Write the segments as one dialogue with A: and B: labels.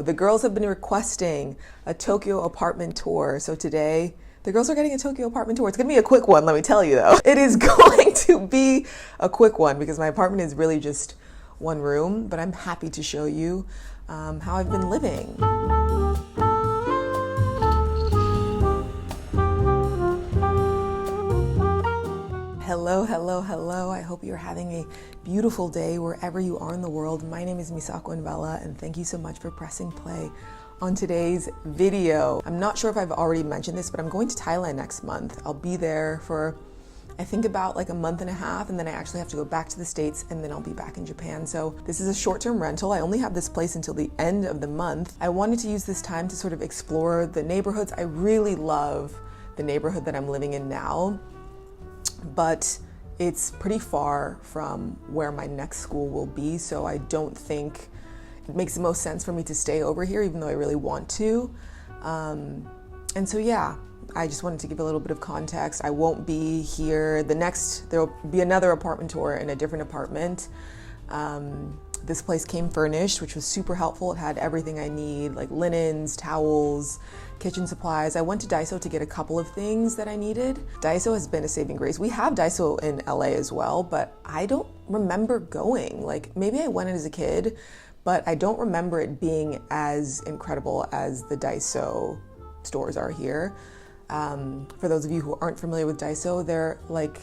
A: The girls have been requesting a Tokyo apartment tour. So today, the girls are getting a Tokyo apartment tour. It's gonna be a quick one, let me tell you though. It is going to be a quick one because my apartment is really just one room, but I'm happy to show you how I've been living. Hello, hello, hello. I hope you're having a beautiful day wherever you are in the world. My name is Misako Envela, and thank you so much for pressing play on today's video. I'm not sure if I've already mentioned this, but I'm going to Thailand next month. I'll be there for, I think, about like a month and a half, and then I actually have to go back to the States, and then I'll be back in Japan. So this is a short-term rental. I only have this place until the end of the month. I wanted to use this time to sort of explore the neighborhoods. I really love the neighborhood that I'm living in now, but it's pretty far from where my next school will be, so I don't think it makes the most sense for me to stay over here, even though I really want to. And so yeah, I just wanted to give a little bit of context. I won't be here. There'll be another apartment tour in a different apartment. This place came furnished, which was super helpful. It had everything I need, like linens, towels, kitchen supplies. I went to Daiso to get a couple of things that I needed. Daiso has been a saving grace. We have Daiso in LA as well, but I don't remember going. Like, maybe I went as a kid, but I don't remember it being as incredible as the Daiso stores are here. For those of you who aren't familiar with Daiso, they're like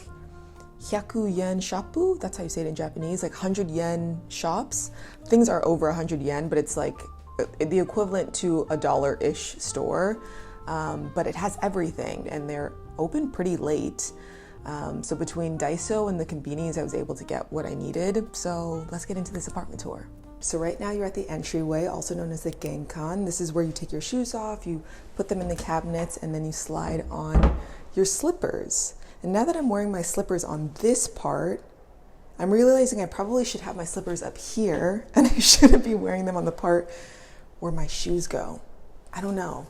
A: 100 yen shoppu, that's how you say it in Japanese, like 100 yen shops. Things are over 100 yen, but it's like the equivalent to a $1-ish store. But it has everything, and they're open pretty late. So between Daiso and the convenience, I was able to get what I needed. So let's get into this apartment tour. So right now you're at the entryway, also known as the genkan. This is where you take your shoes off, you put them in the cabinets, and then you slide on your slippers. And now that I'm wearing my slippers on this part, I'm realizing I probably should have my slippers up here, and I shouldn't be wearing them on the part where my shoes go. I don't know.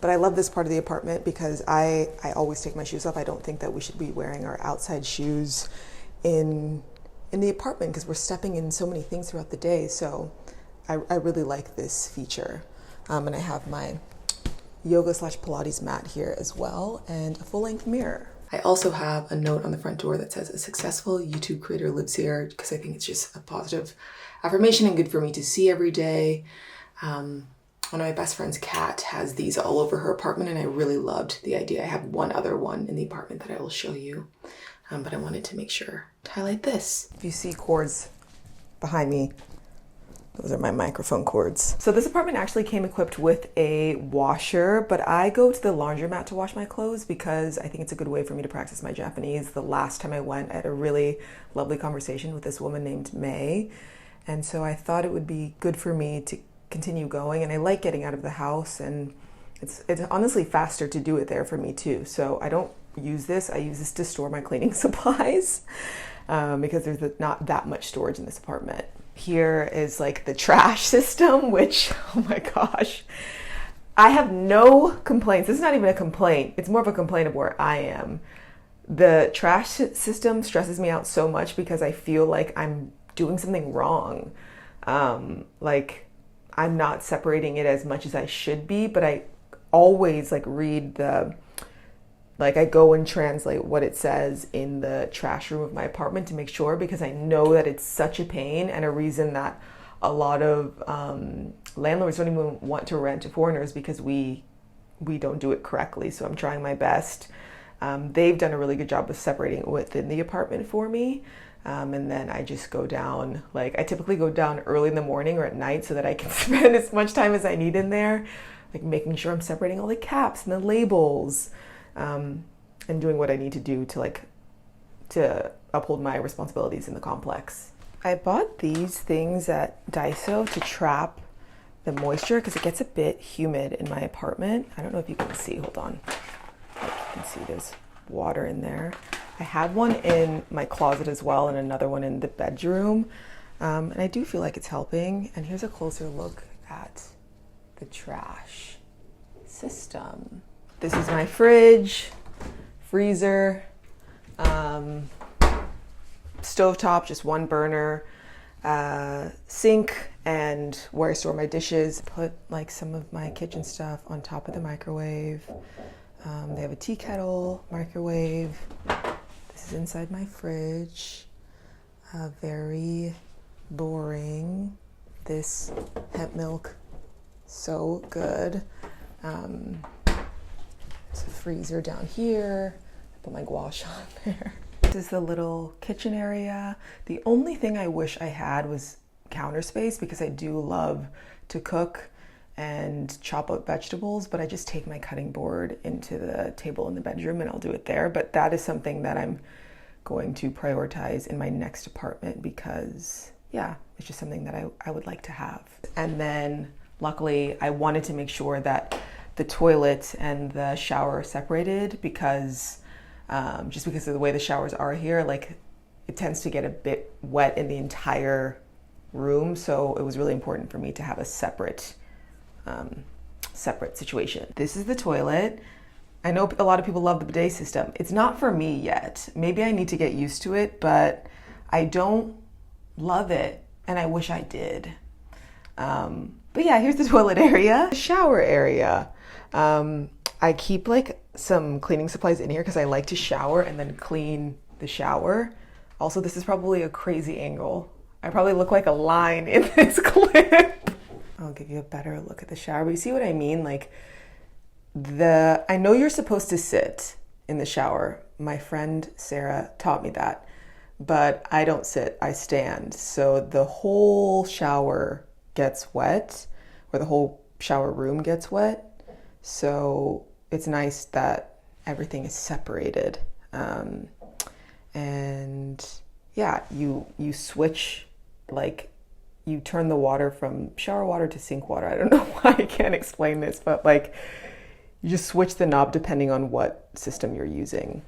A: But I love this part of the apartment because I always take my shoes off. I don't think that we should be wearing our outside shoes in the apartment because we're stepping in so many things throughout the day. So I really like this feature. And I have my yoga/Pilates mat here as well, and a full-length mirror. I also have a note on the front door that says a successful YouTube creator lives here, because I think it's just a positive affirmation and good for me to see every day. One of my best friend's cat has these all over her apartment, and I really loved the idea. I have one other one in the apartment that I will show you, but I wanted to make sure to highlight this. If you see cords behind me, those are my microphone cords. So this apartment actually came equipped with a washer, but I go to the laundromat to wash my clothes because I think it's a good way for me to practice my Japanese. The last time I went, I had a really lovely conversation with this woman named May. And so I thought it would be good for me to continue going. And I like getting out of the house, and it's honestly faster to do it there for me too. So I don't use this. I use this to store my cleaning supplies because there's not that much storage in this apartment. Here is like the trash system, which, oh my gosh, I have no complaints. This is not even a complaint. It's more of a complaint of where I am. The trash system stresses me out so much because I feel like I'm doing something wrong. Like I'm not separating it as much as I should be, but I always read I go and translate what it says in the trash room of my apartment to make sure, because I know that it's such a pain and a reason that a lot of landlords don't even want to rent to foreigners, because we don't do it correctly. So I'm trying my best. They've done a really good job of separating it within the apartment for me. And then I just go down, I typically go down early in the morning or at night so that I can spend as much time as I need in there, making sure I'm separating all the caps and the labels. And doing what I need to do to uphold my responsibilities in the complex. I bought these things at Daiso to trap the moisture because it gets a bit humid in my apartment. I don't know if you can see, hold on. You can see there's water in there. I have one in my closet as well, and another one in the bedroom. And I do feel like it's helping. And here's a closer look at the trash system. This is my fridge, freezer, stovetop, just one burner. sink and where I store my dishes. Put like some of my kitchen stuff on top of the microwave. They have a tea kettle, microwave. This is inside my fridge. Very boring. This hemp milk, so good. There's a freezer down here. I put my gouache on there. This is the little kitchen area. The only thing I wish I had was counter space because I do love to cook and chop up vegetables, but I just take my cutting board into the table in the bedroom and I'll do it there. But that is something that I'm going to prioritize in my next apartment because, yeah, it's just something that I would like to have. And then luckily I wanted to make sure that the toilet and the shower are separated because just because of the way the showers are here, like it tends to get a bit wet in the entire room. So it was really important for me to have a separate situation. This is the toilet. I know a lot of people love the bidet system. It's not for me yet. Maybe I need to get used to it, but I don't love it and I wish I did. But yeah, here's the toilet area. Shower area. I keep like some cleaning supplies in here because I like to shower and then clean the shower. Also, this is probably a crazy angle. I probably look like a line in this clip. I'll give you a better look at the shower, but you see what I mean? Like I know you're supposed to sit in the shower. My friend Sarah taught me that, but I don't sit, I stand. So the whole shower gets wet, or the whole shower room gets wet. So it's nice that everything is separated. And yeah, you switch, like you turn the water from shower water to sink water. I don't know why I can't explain this, but like you just switch the knob depending on what system you're using.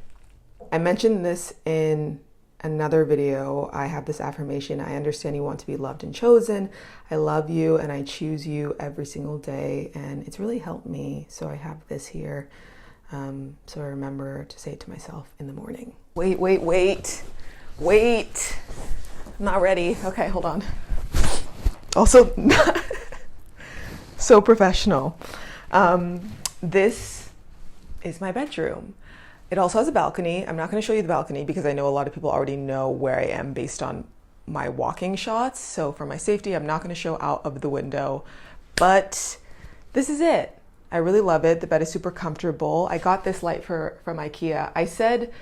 A: I mentioned this in another video. I have this affirmation: I understand you want to be loved and chosen. I love you and I choose you every single day. And it's really helped me. So I have this here. So I remember to say it to myself in the morning. Wait. I'm not ready. Okay, hold on. Also, so professional. This is my bedroom. It also has a balcony. I'm not going to show you the balcony because I know a lot of people already know where I am based on my walking shots. So for my safety, I'm not going to show out of the window, but this is it. I really love it. The bed is super comfortable. I got this light from IKEA. I said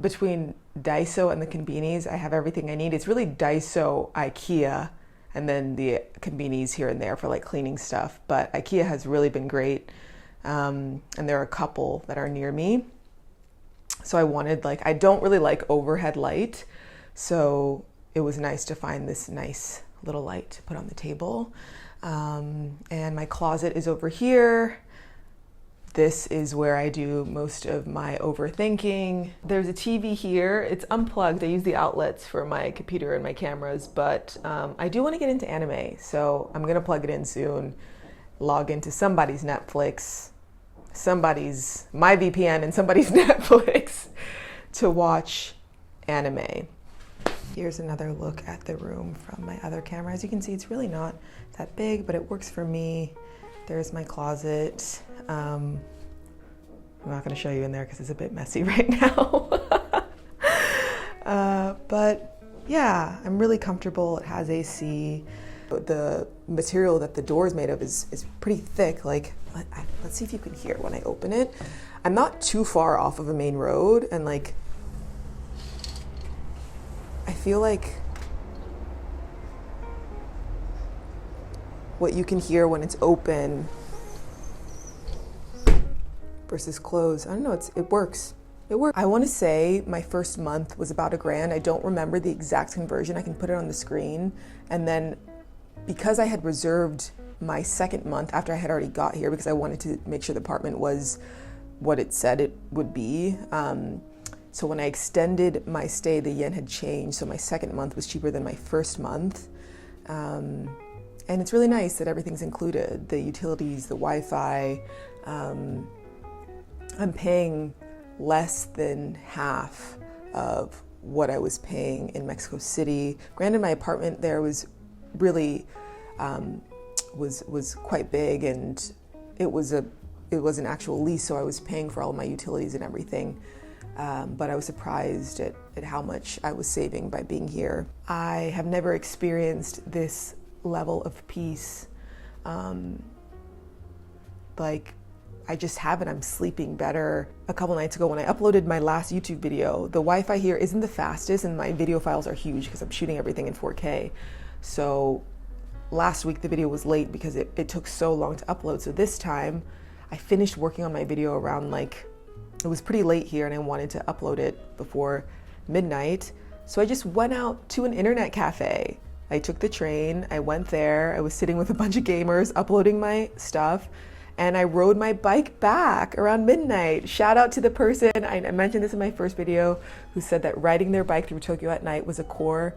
A: between Daiso and the Conbinis, I have everything I need. It's really Daiso, IKEA, and then the Conbinis here and there for like cleaning stuff. But IKEA has really been great. And there are a couple that are near me. So I wanted, like, I don't really like overhead light. So it was nice to find this nice little light to put on the table. And my closet is over here. This is where I do most of my overthinking. There's a TV here. It's unplugged. I use the outlets for my computer and my cameras, but I do want to get into anime. So I'm going to plug it in soon, log into somebody's Netflix, my VPN and somebody's Netflix to watch anime. Here's another look at the room from my other camera. As you can see, it's really not that big, but it works for me. There's my closet. I'm not going to show you in there because it's a bit messy right now. But yeah, I'm really comfortable. It has AC. The material that the door is made of is pretty thick. Like, let's see if you can hear when I open it. I'm not too far off of a main road, and like, I feel like what you can hear when it's open versus closed, I don't know, it works. It works. I want to say my first month was about $1,000. I don't remember the exact conversion. I can put it on the screen. And then because I had reserved my second month after I had already got here, because I wanted to make sure the apartment was what it said it would be. So when I extended my stay, the yen had changed. So my second month was cheaper than my first month. And it's really nice that everything's included. The utilities, the Wi-Fi. I'm paying less than half of what I was paying in Mexico City. Granted, my apartment there was really was quite big, and it was an actual lease, so I was paying for all of my utilities and everything. But I was surprised at how much I was saving by being here. I have never experienced this level of peace. Like, I just haven't. I'm sleeping better. A couple nights ago when I uploaded my last YouTube video, the Wi-Fi here isn't the fastest and my video files are huge because I'm shooting everything in 4K. So last week the video was late because it took so long to upload. So this time I finished working on my video around, like, it was pretty late here and I wanted to upload it before midnight. So I just went out to an internet cafe. I took the train, I went there, I was sitting with a bunch of gamers uploading my stuff, and I rode my bike back around midnight. Shout out to the person, I mentioned this in my first video, who said that riding their bike through Tokyo at night was a core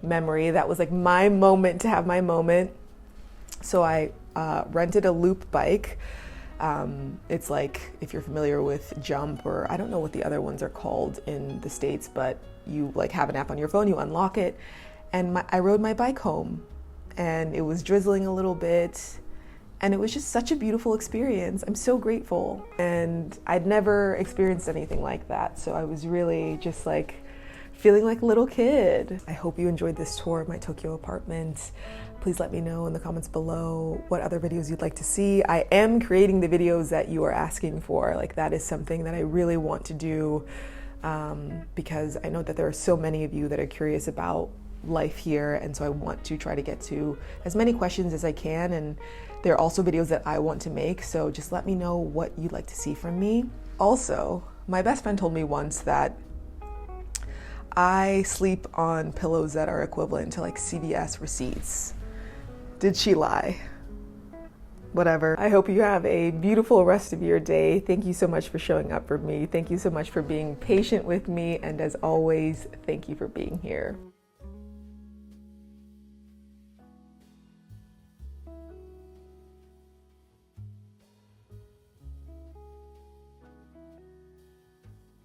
A: memory. That was like my moment to have my moment. So I rented a loop bike. It's like, if you're familiar with Jump, or I don't know what the other ones are called in the States, but you like have an app on your phone, you unlock it, and I rode my bike home, and it was drizzling a little bit, and it was just such a beautiful experience. I'm so grateful, and I'd never experienced anything like that, so I was really just like feeling like a little kid. I hope you enjoyed this tour of my Tokyo apartment. Please let me know in the comments below what other videos you'd like to see. I am creating the videos that you are asking for. Like, that is something that I really want to do, because I know that there are so many of you that are curious about life here, and so I want to try to get to as many questions as I can, and there are also videos that I want to make, so just let me know what you'd like to see from me. Also, my best friend told me once that I sleep on pillows that are equivalent to like CVS receipts. Did she lie? Whatever. I hope you have a beautiful rest of your day. Thank you so much for showing up for me. Thank you so much for being patient with me. And as always, thank you for being here.